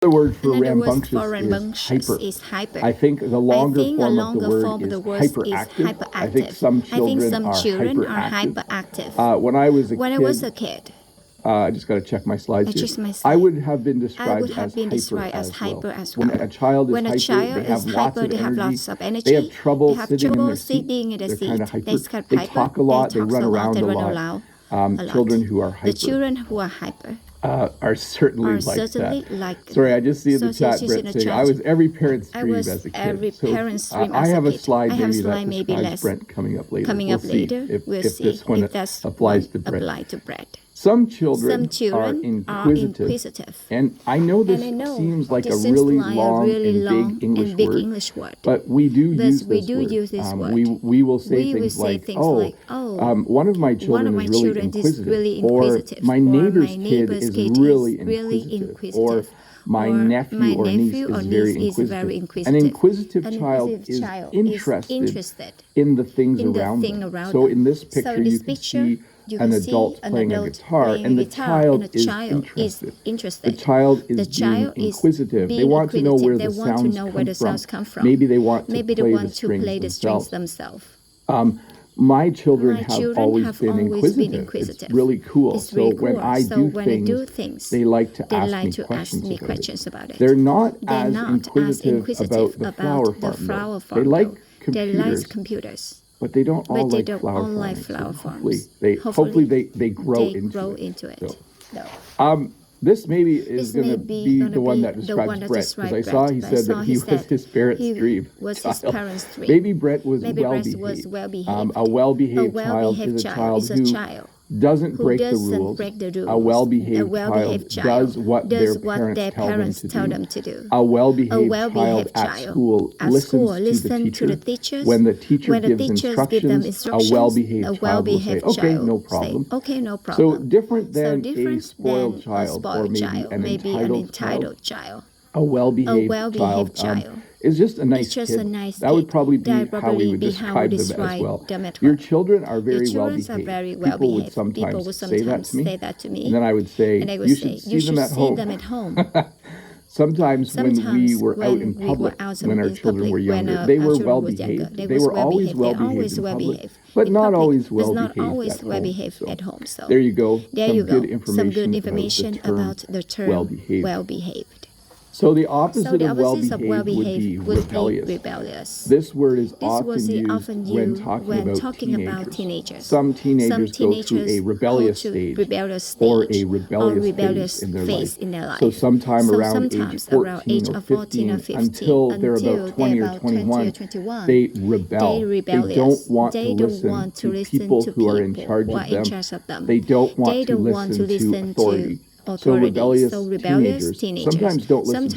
Another word for Another word rambunctious for rambunctious is hyper. I think the longer form of the word is hyperactive. hyperactive. I think some children are hyperactive. When I was a kid, I just got to check my slides here. I would have been described as hyper as well. When a child is hyper, they have lots of energy. They have trouble sitting in their seat. They're kind of hyper. They talk a lot. They run around a lot. Children who are hyper are certainly like that. Sorry, I just see in the chat Brett saying, I was every parent's dream as a kid. So I have a slide maybe that describes Brent coming up later. We'll see if this one applies to Brett. Some children are inquisitive. And I know this seems like a really long and big English word, but we do use this word. We will say things like, one of my children is really inquisitive, or my neighbor's kid is really inquisitive, or my nephew or niece is very inquisitive. An inquisitive child is interested in the things around them. So in this picture, you can see an adult playing a guitar, and the child is interested. The child is being inquisitive. They want to know where the sounds come from. Maybe they want to play the strings themselves. My children have always been inquisitive. It's really cool. So when I do things, they like to ask me questions about it. They're not as inquisitive about the flower farm. They like computers. But they don't all like flower farms. Hopefully they grow into it. So, this maybe is going to be the one that describes Brett, because I saw he said that he was his parents' dream child. Maybe Brett was well-behaved. A well-behaved child is a child who doesn't break the rules. A well-behaved child does what their parents tell them to do. A well-behaved child at school listens to the teacher. When the teacher gives instructions, a well-behaved child will say, okay, no problem. So different than a spoiled child or maybe an entitled child. A well-behaved child is just a nice kid. That would probably be how we would describe them as well. Your children are very well-behaved. People would sometimes say that to me. And then I would say, you should see them at home. Sometimes when we were out in public, when our children were younger, they were well-behaved. They were always well-behaved in public, but not always well-behaved at home. So there you go. Some good information about the term well-behaved. So the opposite of well-behaved would be rebellious. This word is often used when talking about teenagers. Some teenagers go through a rebellious stage or a rebellious phase in their life. So sometime around age 14 or 15 until they're about 20 or 21, they rebel. They don't want to listen to people who are in charge of them. They don't want to listen to authority. So rebellious teenagers sometimes don't listen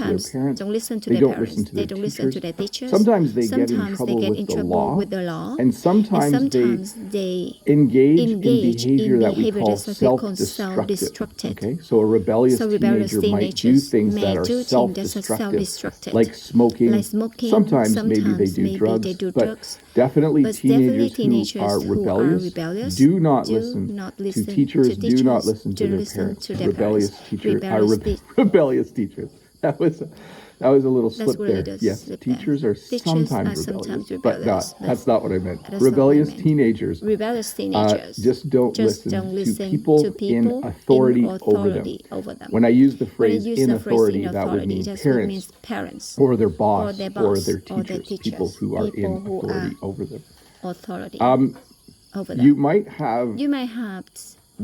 to their parents. They don't listen to their teachers. Sometimes they get in trouble with the law. And sometimes they engage in behavior that we call self-destructive. Okay? So a rebellious teenager might do things that are self-destructive, like smoking. Sometimes maybe they do drugs. But definitely teenagers who are rebellious do not listen to teachers, do not listen to their parents. Rebellious teachers. That was a little slip there. Yes, teachers are sometimes rebellious, but that's not what I meant. Rebellious teenagers just don't listen to people in authority over them. When I use the phrase in authority, that would mean parents or their boss or their teachers, people who are in authority over them. You might have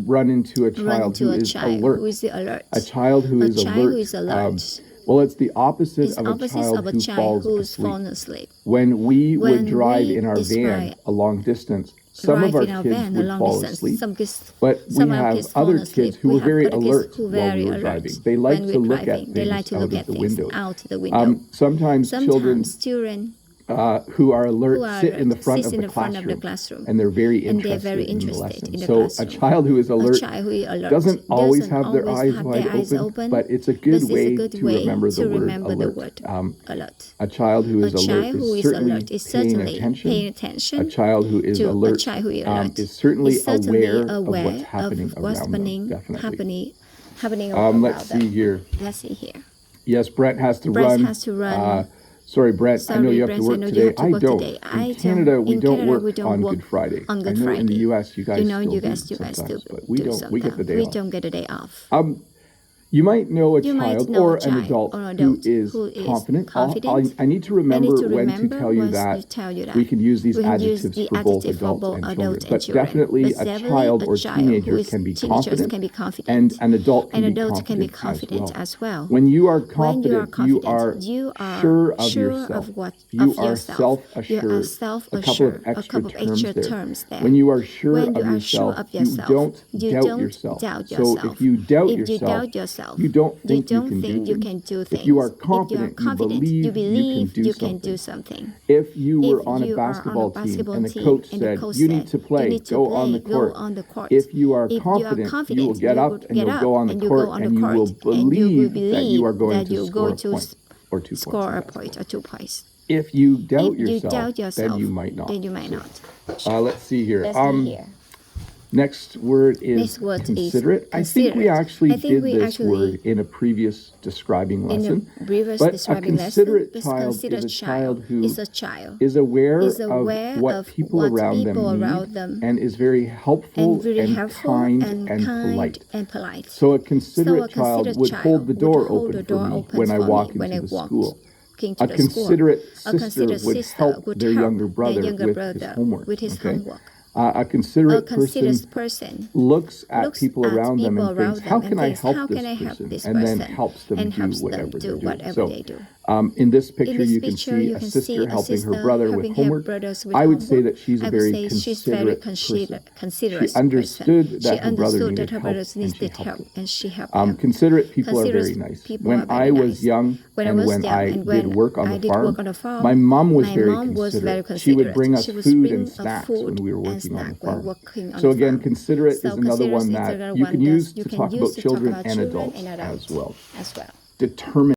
run into a child who is alert. A child who is alert. Well, it's the opposite of a child who falls asleep. When we would drive in our van a long distance, some of our kids would fall asleep, but we have other kids who were very alert while we were driving. They like to look at things out the window. Sometimes children who are alert sit in the front of the classroom, and they're very interested in the lesson. So a child who is alert doesn't always have their eyes wide open, but it's a good way to remember the word alert. A child who is alert is certainly paying attention. A child who is alert is certainly aware of what's happening around them. Definitely. Let's see here. Yes, Brett has to run. Sorry, Brett. I know you have to work today. I don't. In Canada, we don't work on Good Friday. I know in the U.S. you guys still do sometimes, but we don't. We get the day off. We don't get a day off. You might know a child or an adult who is confident. I need to remember when to tell you that we can use these adjectives for both adults and children. But definitely a child or teenager can be confident, and an adult can be confident as well. When you are confident, you are sure of yourself. You are self-assured. A couple of extra terms there. When you are sure of yourself, you don't doubt yourself. So if you doubt yourself, you don't think you can do things. If you are confident, you believe you can do something. If you were on a basketball team and the coach said, you need to play, go on the court. If you are confident, you will get up and you'll go on the court and you will believe that you are going to score a point or 2 points. If you doubt yourself, then you might not. Let's see here. Next word is considerate. I think we actually did this word in a previous describing lesson. But a considerate child is a child who is aware of what people around them need and is very helpful and kind and polite. So a considerate child would hold the door open for me when I walk into the school. A considerate sister would help their younger brother with his homework. A considerate person looks at people around them and thinks, how can I help this person? And then helps them do whatever they do. In this picture, you can see a sister helping her brother with homework. I would say that she's a very considerate person. She understood that her brother needed help, and she helped him. Considerate people are very nice. When I was young and when I did work on the farm, my mom was very considerate. She would bring us food and snacks when we were working on the farm. So again, considerate is another one that you can use to talk about children and adults as well. Determined.